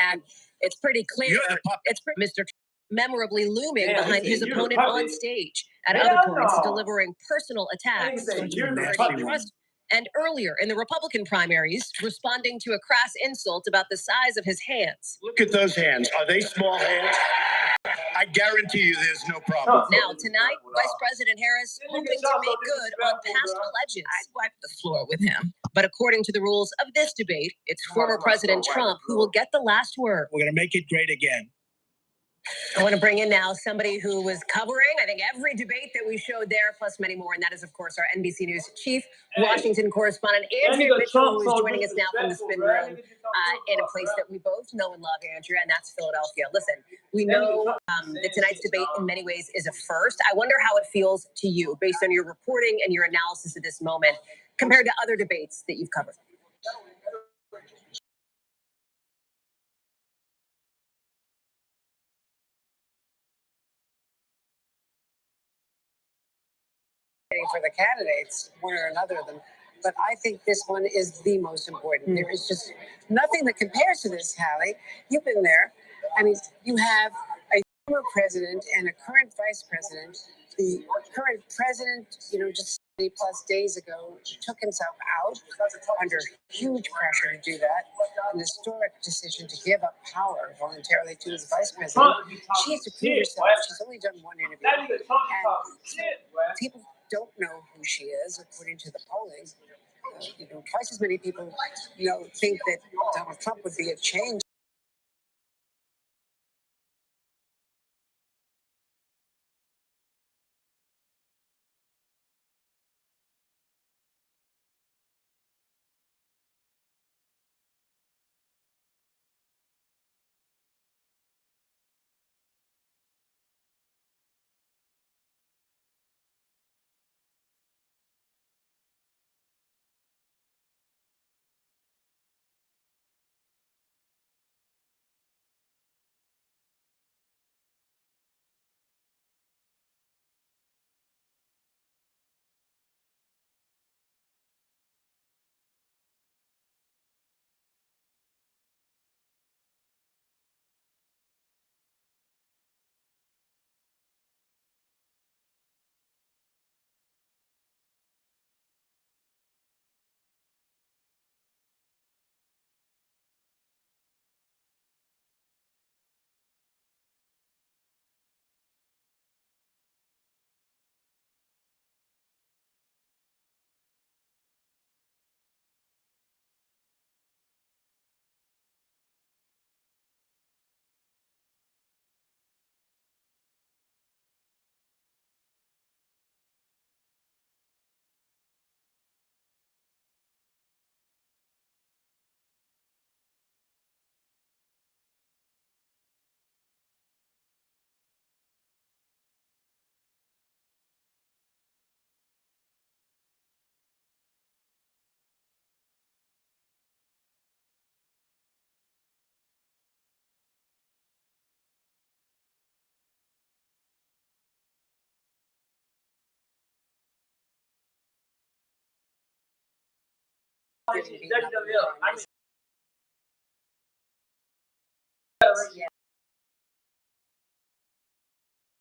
And it's pretty clear. It's Mr. memorably looming behind his opponent on stage. At other points, delivering personal attacks on trust. And earlier in the Republican primaries, responding to a crass insult about the size of his hands. Look at those hands. Are they small hands? I guarantee you there's no problem. Now, tonight, Vice President Harris hoping to make good on past pledges. I'd wipe the floor with him. But according to the rules of this debate, it's former President Trump who will get the last word. We're going to make it great again. I want to bring in now somebody who was covering, I think, every debate that we showed there, plus many more. And that is, of course, our NBC News chief, Washington correspondent, Andrea Mitchell, who is joining us now from the spin room in a place that we both know and love, Andrea, and that's Philadelphia. Listen, we know that tonight's debate in many ways is a first. I wonder how it feels to you, based on your reporting and your analysis of this moment, compared to other debates that you've covered. For the candidates, one or another of them. But I think this one is the most important. There is just nothing that compares to this, Hallie. You've been there. I mean, you have a former president and a current vice president. The current president, just 30 plus days ago, took himself out under huge pressure to do that. An historic decision to give up power voluntarily to his vice president. She has to prove herself. She's only done one interview. And so people don't know who she is, according to the polling. Twice as many people, think that Donald Trump would be a change.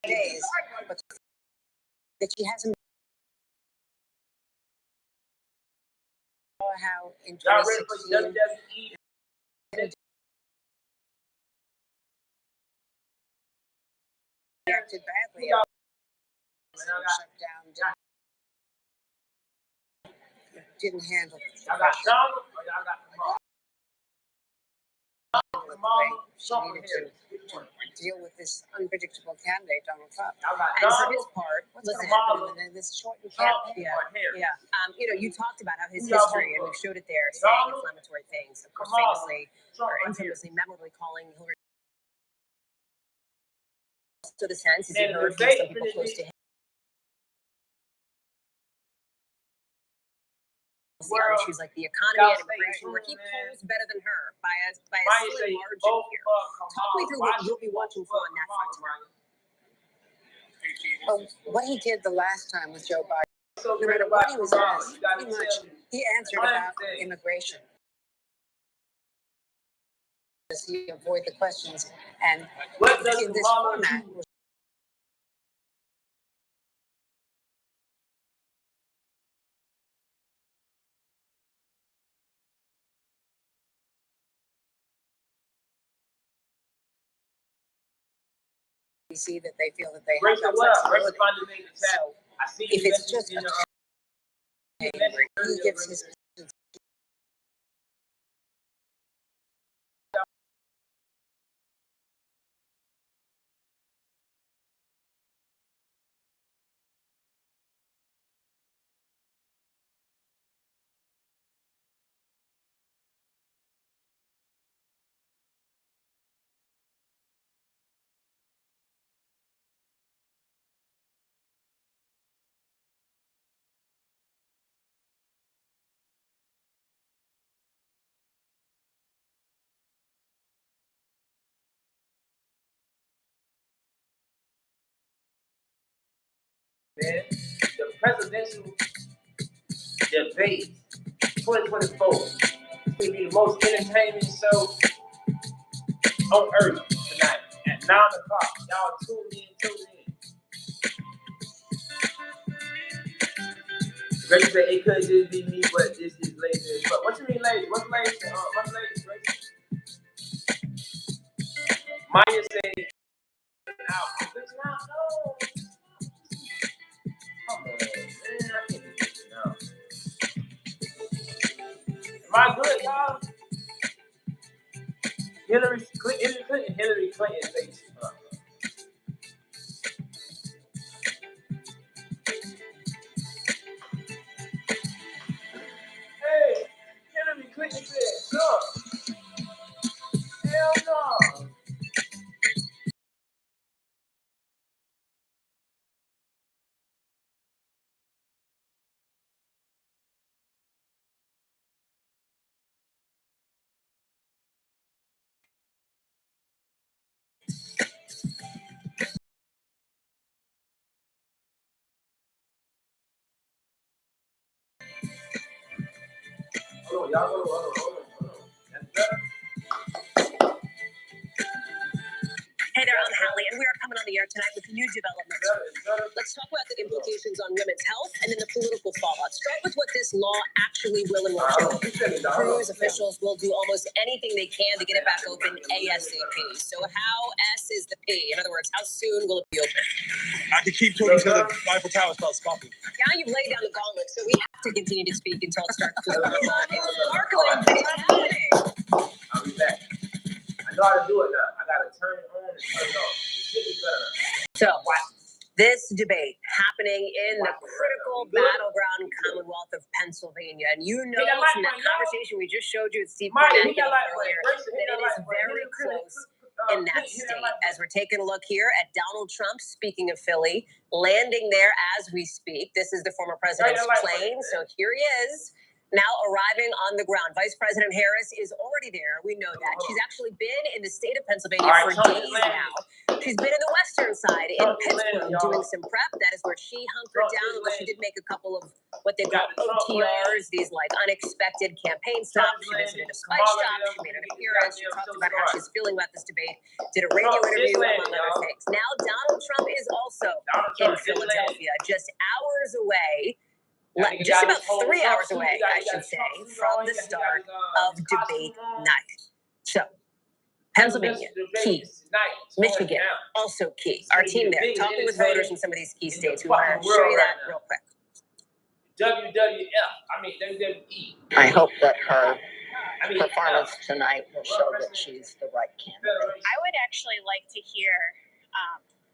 Days, but that she hasn't. How in 2016 reacted badly. Shut down. Didn't handle the pressure. The way she needed to deal with this unpredictable candidate, Donald Trump. And for his part, what's going to happen in this shortened campaign? Yeah. You talked about how his history, and we showed it there, saying inflammatory things. Of course, famously or infamously, memorably calling Hillary. So the sense is he heard from some people close to him. On issues like the economy and immigration, where he polls better than her by a slim margin here. Talk me through what you'll be watching for on that front tonight. Well, what he did the last time with Joe Biden, no matter what he was asked, pretty much he answered about immigration. he avoid the questions. And What does in this Kamala format, do? we see that they feel that they have Rachel, that what up? flexibility. Rachel finally made the chat. So I see if you it's just in a the he gives his man. The presidential debate 2024 is going to be the most entertaining show on earth tonight at 9 o'clock. Y'all tune in. Rachel said it could just be me, but this is lazy as fuck. What you mean lazy? What's lazy? What's lazy, Rachel? Maya said, out. Bitch, now, no. Come on, man. I can't do this now. Am I good, y'all? Hillary Clinton thinks. Hey, Hillary Clinton said, no. Hell no. Hold on, y'all. Hold on. That's better. Hey there, I'm Hallie, and we are coming on the air tonight with new developments. Let's talk about the implications on women's health and then the political fallout. Start with what this law actually will and won't do. Cruise officials will do almost anything they can to get it back open ASAP. So how S is the P? In other words, how soon will it be open? I could keep talking until the Eiffel Tower starts sparkling. Now you've laid down the gauntlet, so we have to continue to speak until it starts to sparkle. It's sparkling, but it's happening. I'll be back. I know how to do it now. I gotta turn it on and turn it off. It should be better. So, this debate happening in the critical battleground Commonwealth of Pennsylvania. And you know from that conversation we just showed you with Steve Barnett earlier that it is very close in that state. As we're taking a look here at Donald Trump, speaking of Philly, landing there as we speak. This is the former president's plane. So here he is, now arriving on the ground. Vice President Harris is already there. We know that. She's actually been in the state of Pennsylvania for days now. She's been in the western side in Pittsburgh doing some prep. That is where she hunkered down, although she did make a couple of what they call OTRs, these like unexpected campaign stops. She visited a spice shop. She made an appearance. She talked about how she's feeling about this debate, did a radio interview, among other things. Now Donald Trump is also in Philadelphia, just hours away. Just about 3 hours away, I should say, from the start of debate night. So, Pennsylvania, key. Michigan, also key. Our team there, talking with voters in some of these key states. We want to show you that real quick. WWE. I hope that her performance tonight will show that she's the right candidate. I would actually like to hear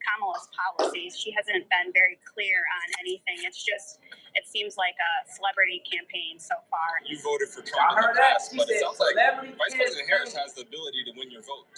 Kamala's policies. She hasn't been very clear on anything. It seems like a celebrity campaign so far. You voted for Trump in the past, but it sounds like Vice President Harris has the ability to win your vote.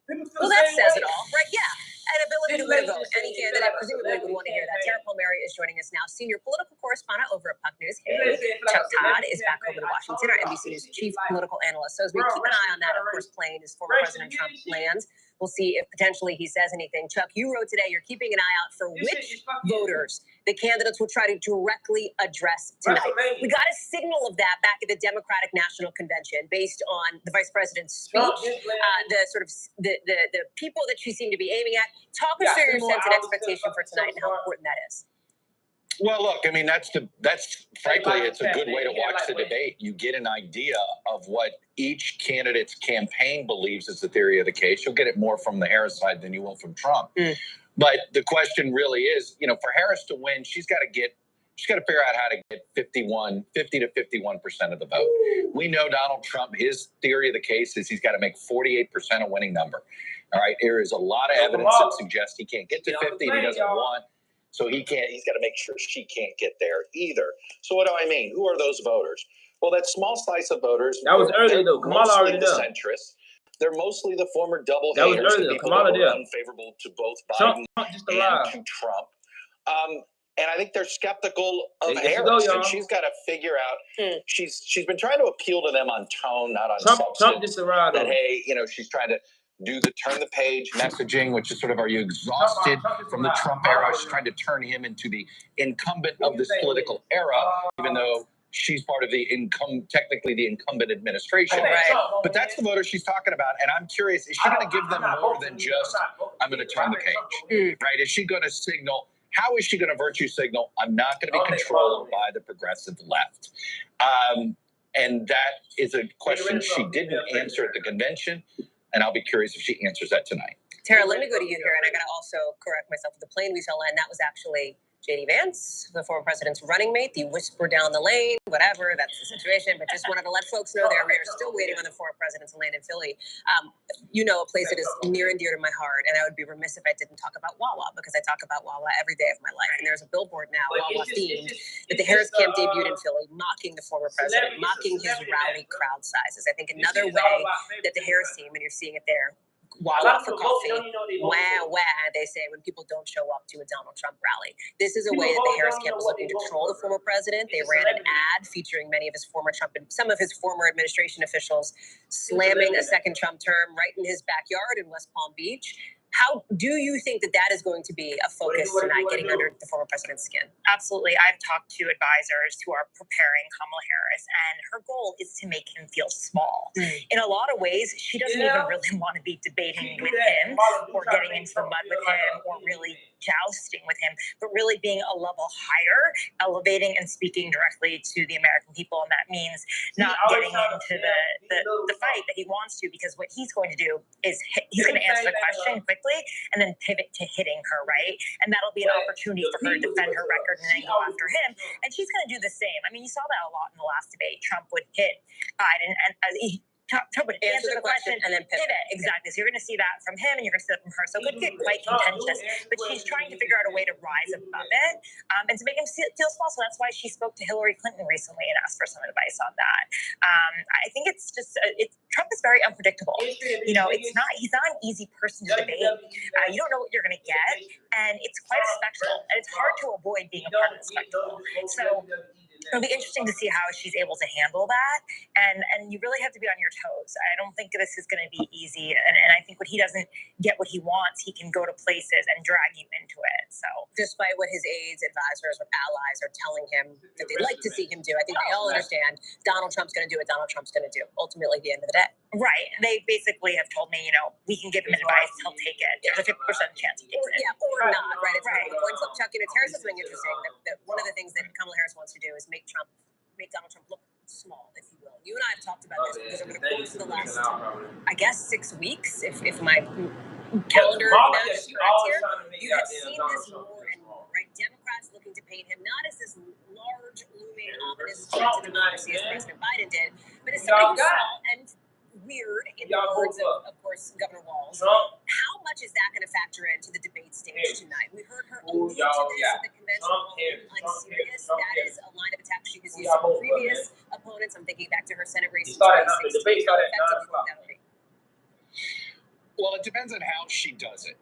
Well, that says it all, right? Yeah. An ability to win a vote. Any candidate presumably would want to hear that. Tara Palmieri is joining us now, senior political correspondent over at Puck News. Hey, Chuck Todd is back over to Washington, our NBC News chief political analyst. So as we keep an eye on that, of course, plane as former President Trump lands, We'll see if potentially he says anything. Chuck, you wrote today you're keeping an eye out for which voters the candidates will try to directly address tonight. We got a signal of that back at the Democratic National Convention based on the vice president's speech, the people that she seemed to be aiming at. Talk us through your sense and expectation for tonight and how important that is. Well, look, I mean, that's frankly, it's a good way to watch the debate. You get an idea of what each candidate's campaign believes is the theory of the case. You'll get it more from the Harris side than you will from Trump. But the question really is, you know, for Harris to win, she's got to figure out how to get 50 to 51% of the vote. We know Donald Trump, his theory of the case is he's got to make 48% a winning number. All right. There is a lot of evidence that suggests he can't get to 50 and he doesn't want. So he's got to make sure she can't get there either. So what do I mean? Who are those voters? Well, that small slice of voters. That was early though. Kamala already the done. Centrists. They're mostly the former double haters, the people that were unfavorable to both Biden and to Trump. And I think they're skeptical of Harris, and she's got to figure out. She's been trying to appeal to them on tone, not on substance. Trump just arrived. That hey, you know, she's trying to do the turn the page messaging, which is sort of, are you exhausted from the Trump era? She's trying to turn him into the incumbent of this political era, even though she's part of the technically the incumbent administration. Right. But that's the voter she's talking about. And I'm curious, is she going to give them more than just, I'm going to turn the page, right? Is she going to signal, how is she going to virtue signal, I'm not going to be controlled by the progressive left? And that is a question she didn't answer at the convention. And I'll be curious if she answers that tonight. Tara, let me go to you here. And I got to also correct myself with the plane we saw land. That was actually J.D. Vance, the former president's running mate, the whisper down the lane, whatever, that's the situation. But just wanted to let folks know there, we are still waiting on the former president to land in Philly. You know, a place that is near and dear to my heart. And I would be remiss if I didn't talk about Wawa, because I talk about Wawa every day of my life. And there's a billboard now, Wawa themed, that the Harris camp debuted in Philly, mocking the former president, mocking his rowdy crowd sizes. I think another way that the Harris team, and you're seeing it there, Wawa for coffee, wah, they say when people don't show up to a Donald Trump rally. This is a way that the Harris camp was looking to troll the former president. They ran an ad featuring many of his former Trump and some of his former administration officials slamming a second Trump term right in his backyard in West Palm Beach. How do you think that that is going to be a focus tonight, getting under the former president's skin? Absolutely. I've talked to advisors who are preparing Kamala Harris, and her goal is to make him feel small. In a lot of ways, she doesn't even really want to be debating with him or getting into the mud with him or really jousting with him, but really being a level higher, elevating and speaking directly to the American people. And that means not getting into the fight that he wants to, because what he's going to do is he's going to answer the question quickly and then pivot to hitting her, right? And that'll be an opportunity for her to defend her record and then go after him. And she's going to do the same. I mean, you saw that a lot in the last debate. Trump would hit Biden and Trump would answer the question and then pivot. Exactly. So you're going to see that from him and you're going to see that from her. So it could get quite contentious. But she's trying to figure out a way to rise above it and to make him feel small. So that's why she spoke to Hillary Clinton recently and asked for some advice on that. I think it's just, Trump is very unpredictable. You know, he's not an easy person to debate. You don't know what you're going to get. And it's quite a spectacle. And it's hard to avoid being a part of the spectacle. So it'll be interesting to see how she's able to handle that. And you really have to be on your toes. I don't think this is going to be easy. And I think when he doesn't get what he wants, he can go to places and drag you into it. So despite what his aides, advisors, or allies are telling him that they'd like to see him do, I think they all understand Donald Trump's going to do what Donald Trump's going to do, ultimately at the end of the day. Right. They basically have told me, you know, we can give him advice, he'll take it. There's a 50% chance he takes it. Yeah, or not, right? It's right. Points up. Chuck, you know, Tara said something interesting that one of the things that Kamala Harris wants to do is make Donald Trump look small, if you will. You and I have talked about this because over the course of the last, I guess, 6 weeks, if my calendar matches correct here, you have seen this more and more, right? Democrats looking to paint him not as this large, looming, ominous threat to democracy as President Biden did, but as somebody who's small and weird, in the words of course, Governor Walz. How much is that going to factor into the debate stage tonight? We heard her allude to this at the convention. I'm serious. That is a line of attack she has used on previous opponents. I'm thinking back to her Senate race in 2016. How effective do you think that'll be? Well, it depends on how she does it.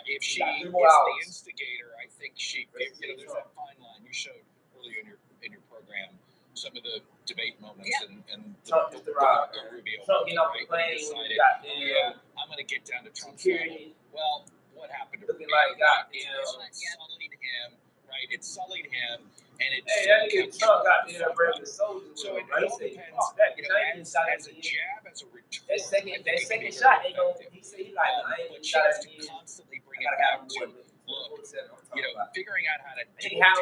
If she is the instigator, I think she, you know, there's that fine line you showed earlier in your program, some of the debate moments and the Rubio, right? Decided, I'm going to get down to Trump's security. level. Well, what happened to Looking like goddamn. it sullied him, right? It sullied him, and it Hey, that nigga Trump got there bringing the soldiers. So it He all said, depends, "Fuck that, you bitch, know, I ain't even shot as at a you." jab, as a retort. That I second think it can be shot very ain't gonna. effective. He said he like, I ain't But even she shot has at to you. constantly I bring it gotta back have to, more. look, figuring out how to He take had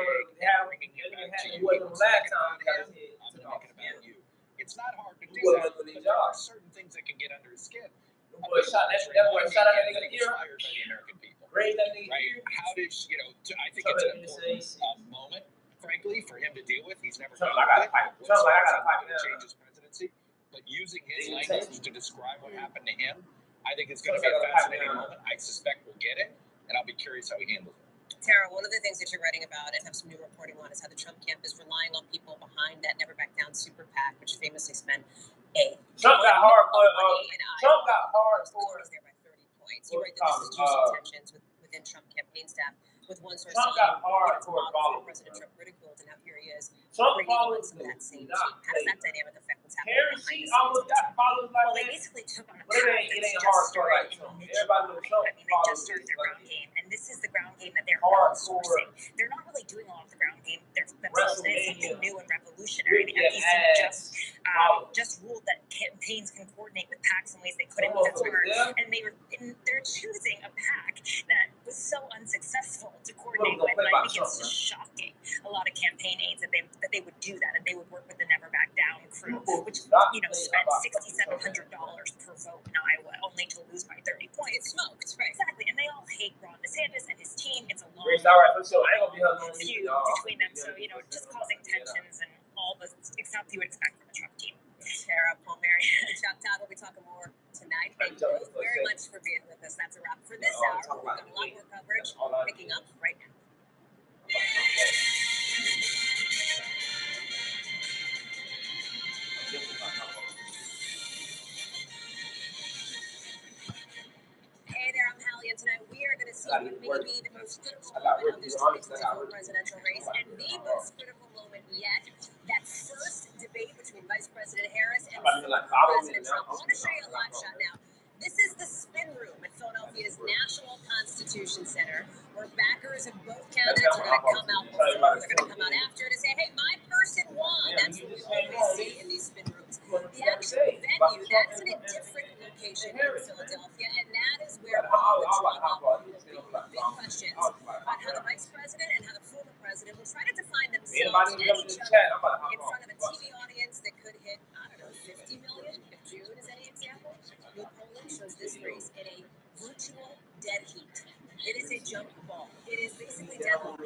bringing it back to you. it wasn't last time he got his head I'm took gonna off. make it about you. It's not hard to do He wasn't that, doing his but there are job. certain things that can get under his skin. That boy shot at that nigga He was ear. fired by the American people. Raised that nigga Right? ear. How did you know? I think Trump it's an ain't gonna say important moment, frankly, for him to deal with. He's never Trump, dealt I with gotta it. fight. Trump, I gotta fight To now. change his presidency, but using his They can language take to describe what happened to him, I think it's going to be a Trump's gotta fascinating fight now. moment. I suspect we'll get it, and I'll be curious how he handles it. Tara, one of the things that you're writing about and have some new reporting on is how the Trump camp is relying on people behind that Never Back Down super PAC, which famously spent a Trump got hard for Trump got hard for for there by 30 points. You write that this is juicing tensions within Trump campaign staff, with one source Trump saying, got hard for model President Trump ridiculed, and now here he is Trump bringing on followers some of that same team. not How does that dynamic affect what's happening Harry, behind she the almost scenes? got followers like Well, they that. basically took on a But it path ain't that's just hardcore started like in Trump. mid-July. Everybody knows Trump I mean, they just followers started is their ground like game, and this is the ground game that they're hardcore outsourcing. They're not really doing a lot of the ground game themselves. It's something new and revolutionary. The FEC just ruled that campaigns can coordinate with PACs in ways they couldn't before, and they're choosing a PAC that was so unsuccessful to coordinate with. And I think it's just shocking. A lot of campaign aides that they would do that, and they would work with the Never Back Down crew, which spent $6,700 per vote in Iowa, only to lose by 30 points. It's smoked, right? Exactly, and they all hate Ron DeSantis and his team. It's a long feud between them, so just causing tensions and all the stuff you would expect from a Trump team. Tara, Paul, Mary, and Chuck Todd will be talking more tonight. Thank you both very much for being with us. That's a wrap for this hour. We've got a lot more coverage picking up right now. Hey there, I'm Hallie, and tonight we are going to see what may be the most critical moment of this 2024 presidential race, and the most critical moment yet, that first debate between Vice President Harris and President Trump. I want to show you a live shot now. This is the spin room at Philadelphia's National Constitution Center, where backers of both candidates are going to come out before, they're going to come out after to say, hey, my person won. That's what we always see in these spin rooms. The actual venue, that's in a different location in Philadelphia, and that is where all the drama will be. Big questions about how the Vice President and how the former president will try to define themselves and each other in front of a TV audience that could hit, I don't know, 50 million, if June is any example. New polling shows this race in a virtual dead heat. It is a jump ball. It is basically deadlocked.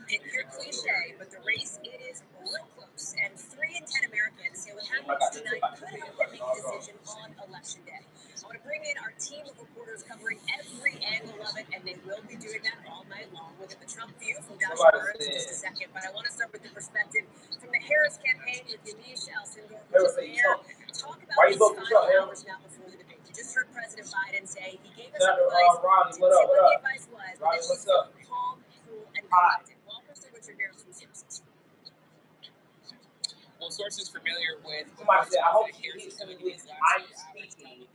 Pick your cliche, but the race, it is real close. And 3 in 10 Americans say what happens tonight could help them make a decision on Election Day. I want to bring in our team of reporters covering every angle of it, and they will be doing that all night long. We'll get the Trump view from Josh Burns in just a second, but I want to start with the perspective from the Harris campaign with Yamiche Alcindor, who's there. Talk about these 5 hours now before the debate. You just heard President Biden say he gave us advice. Didn't say what the advice was, but that she's calm, cool, and collected. Walk us through what you're hearing from sources. Well, sources familiar with somebody said, I hope she gets to it with I'm speaking.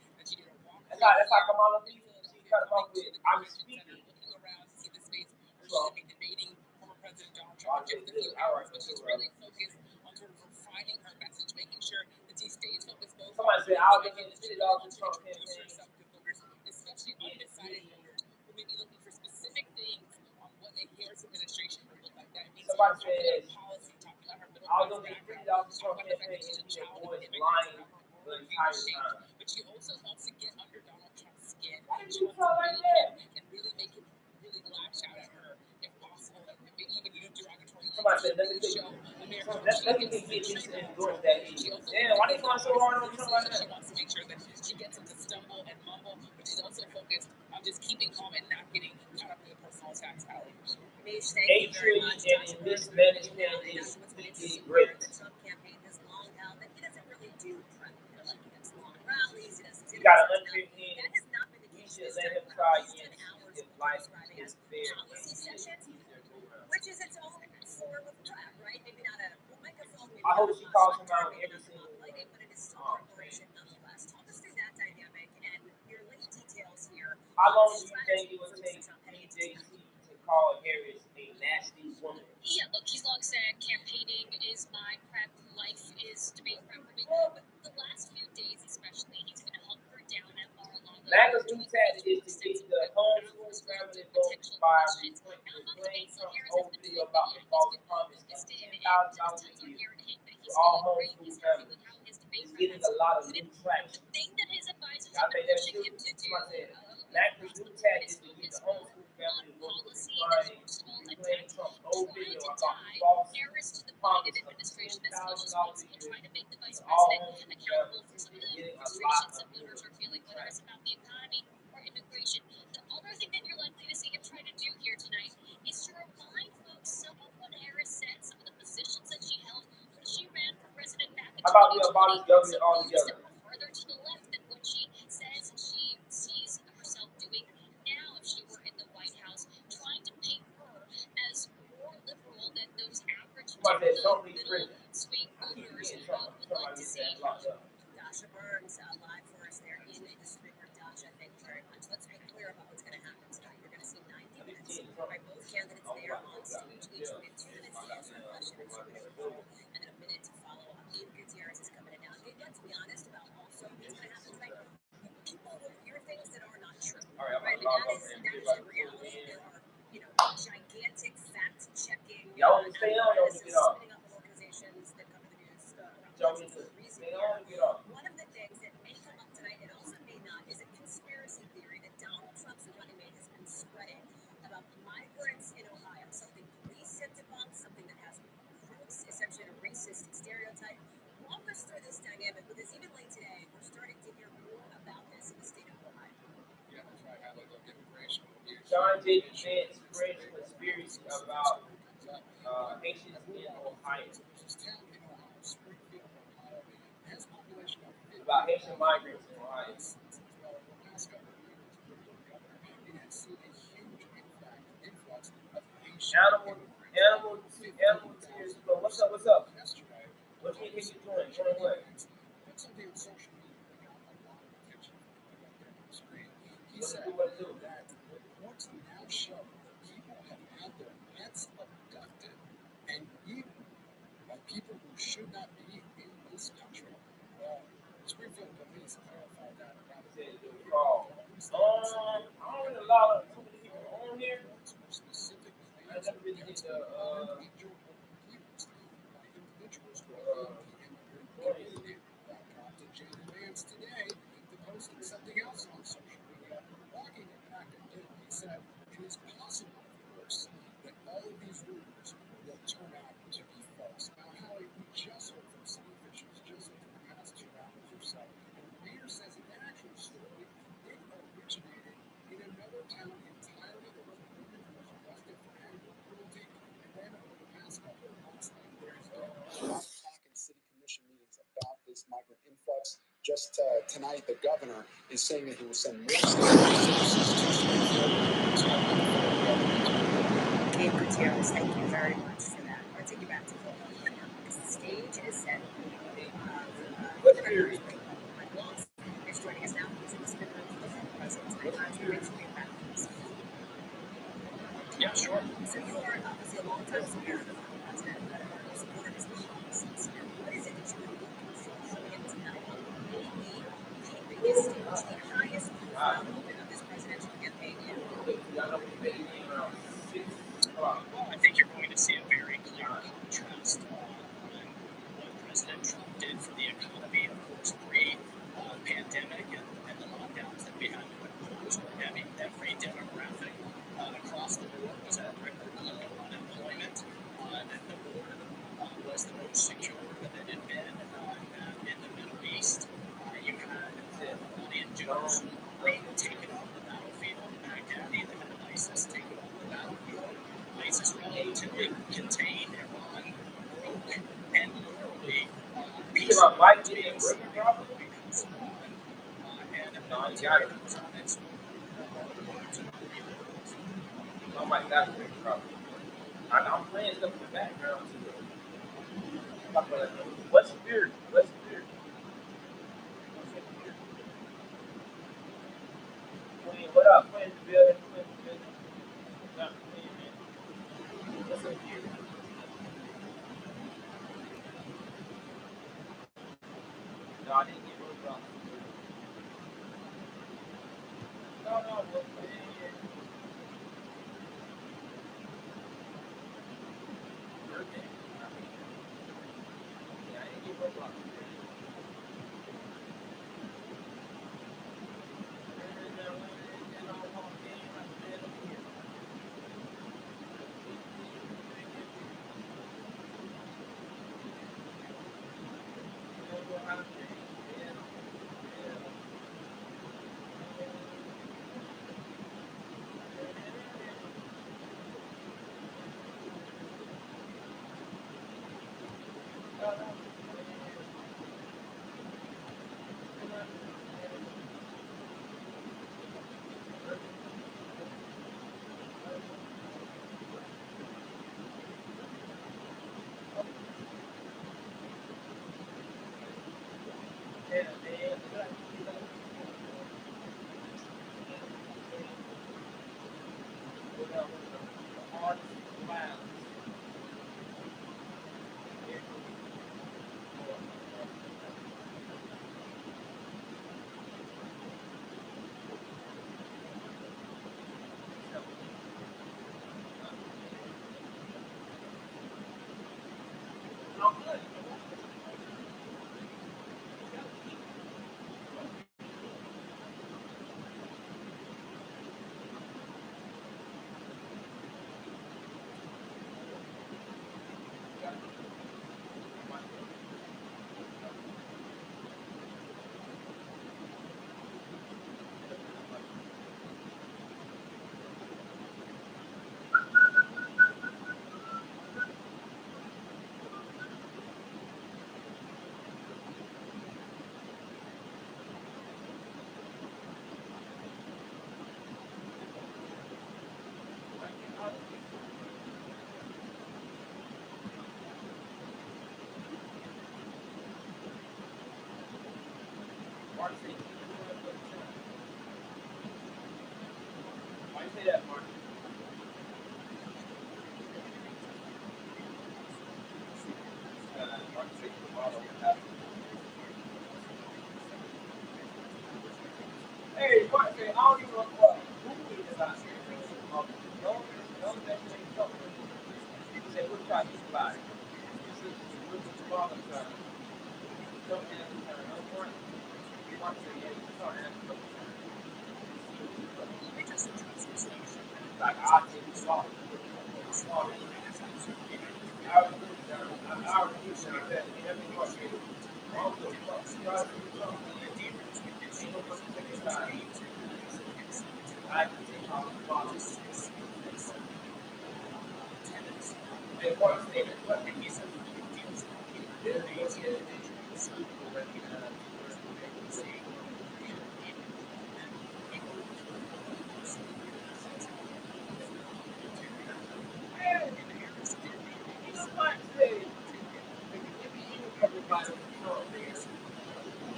That's how Kamala thinks. She cut him off with I'm speaking. Looking around to see the space where she's been debating former President Donald Trump in just a few hours, but she's really focused on sort of refining her message, making sure that she stays focused both. Somebody said, I'll get it all to Trump campaign. Especially undecided voters who may be looking for specific things on what a Harris administration would look like. That means somebody said, policy, talking about her middle I'll get it all to Trump campaign and she avoids lying the entire time. But she also wants to get under Donald Trump's skin. She wants to like that and really make him really lash out at her if possible, and maybe even do derogatory. Somebody said, let me get you to endorse that. Damn, why they going so hard on Trump like that? She wants to make sure that she gets him to stumble and mumble, but she's also focused on just keeping calm and not getting caught up in the personal attacks. Hatred and mismanagement is great. The Trump campaign has long held that he doesn't really do Trump. Like he does long rallies, he doesn't do got to understand. That has not been the case. You should let him try again if life is fair. Policy sessions, which is its own form of prep, right? Maybe not a microphone. I hope she calls him out every single but it is still preparation nonetheless. Talk us through that dynamic and your late details How long do you think it would take BJC to call Harris a nasty woman? Yeah, look, he's long said campaigning is my prep, life is debate prep for me. But the last few days, especially, he's going to help her down at Mar-a-Lago. MAGA's new tactic is to get the homeschool family vote by retweeting Trump's old video about the false promise of $10,000 a year to all homeschool families. It's getting a lot of new traction. The thing that his advisors I are think that's pushing him to do, MAGA's new tactic is to get the homeschool family vote by retweeting Trump's old video about the false Harris to the promise Biden of administration that's $10,000 most responsible, a year trying to make the vice to all president accountable for some of the getting a lot frustrations of that voters are feeling, whether it's about the economy or immigration. The other thing that you're likely to see him try to do here tonight is to remind folks some of what Harris said, some of the positions that she held when she ran for president back in How about we 2020. abolish government altogether? Further to the left than what she says she sees herself doing now if she were in the White House, trying to paint her as more liberal than those average middle swing voters would like to see. Dasha Burns live for us there in the Supreme Court. Dasha, thank you very much. Let's be clear about what's going to happen tonight. You're going to see 90 minutes by both candidates there on stage. Each will get 2 minutes to answer a question and 2 minutes to poll, and then a minute to follow up. Ian Gutierrez is coming in now. Let's be honest about also what's going to happen tonight. People will hear things that are not true. Right? I mean, that is the reality. There are, gigantic fact-checking spinning up of organizations that cover the news around the reason here. One of the things that may come up tonight, and also may not, is a conspiracy theory that Donald Trump's running mate has been spreading about migrants in Ohio, something police have debunked, something that has roots essentially in a racist stereotype. Walk us through this dynamic, because even late today, we're starting to hear more about this in the state of Ohio. Yeah, that's right. I look at immigration. John J. Vance spread a conspiracy about Haitians in Ohio. About Haitian migrants in Ohio. Animal tears. What's up? What's up? What do you think you're doing? Doing what? Something on social media that got a lot of attention from the screen. He What said do you do? that reports now show that people have had their pets abducted and eaten by people who should not be in this country. Springfield police clarified that about I don't really a lot of too many people on here. specific I never really get the individuals who are that prompted Jane Vance today to post something else on social media, walking it back a bit. He said it is possible, of course, that all of these rumors will turn out to be false. Now, Howie, we just heard from city officials just within the past 2 hours or so, and the mayor says in that actual story, it originated in another town entirely. There was a woman who was arrested for animal cruelty, and then over the past couple of months, there has been talk in city commission meetings about this migrant influx. Just tonight, the governor is saying that he will send more services to Ian Gutierrez, thank you very much for that. I want to take you back to Philadelphia now, because the stage is set. Is joining us now. He's in the spin room for the former president tonight. To make sure we have back. Yeah, sure. So you are obviously a long-time supporter of the former president, a supporter of his policies. And what is it that you would look for from him tonight? Maybe the biggest stage, the highest profile moment of this presidential campaign yet. Well, I think you're going to see a very clear contrast on what President Trump did for the economy, of course, pre-pandemic and the lockdowns that we had to impose were heavy. Every demographic across the board was at record low unemployment. That the border was the most secure that it had been in the Middle East. You had money and Jews taken off the battlefield. Baghdadi, the head of ISIS, taken off the battlefield. ISIS relatively contained. Iran broke and literally peace meetings becomes on and the military goes on its Oh my God, I'm playing stuff in the background too. What's weird? What's weird? what up? Quinn the building, Quinn the building. Not Quinn, man. What's up, you? No, I didn't get Roblox. No, well, yeah. Birthday. Yeah, I didn't get Roblox. Why you say that, Mark? Mark said you follow that. Hey, Mark said, I don't even know what movie is out here. No, that ain't something. He said, we'll try to buy it. This is Richard's father's son. Something else, no point. Mark said, yeah, you saw that. Like, I think it's all.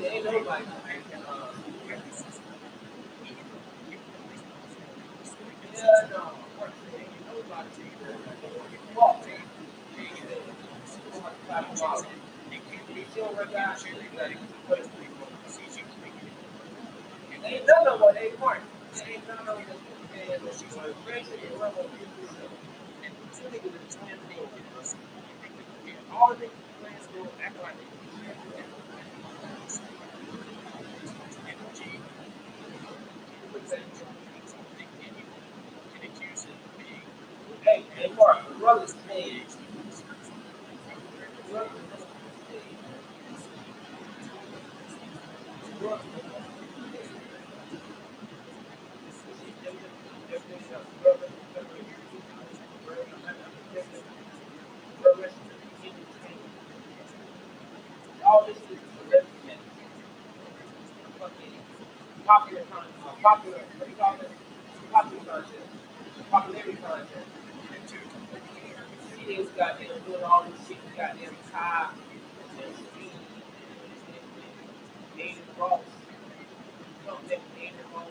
Ain't nobody. Yeah, no. Ain't nobody. Ain't none of what they want. Ain't none of what all the plans go act like hey, Mark, brothers paid. All this is popular content, what do you call it? Popular content, popularity content. She is goddamn doing all this shit, goddamn tie, and David Ross, something David Ross,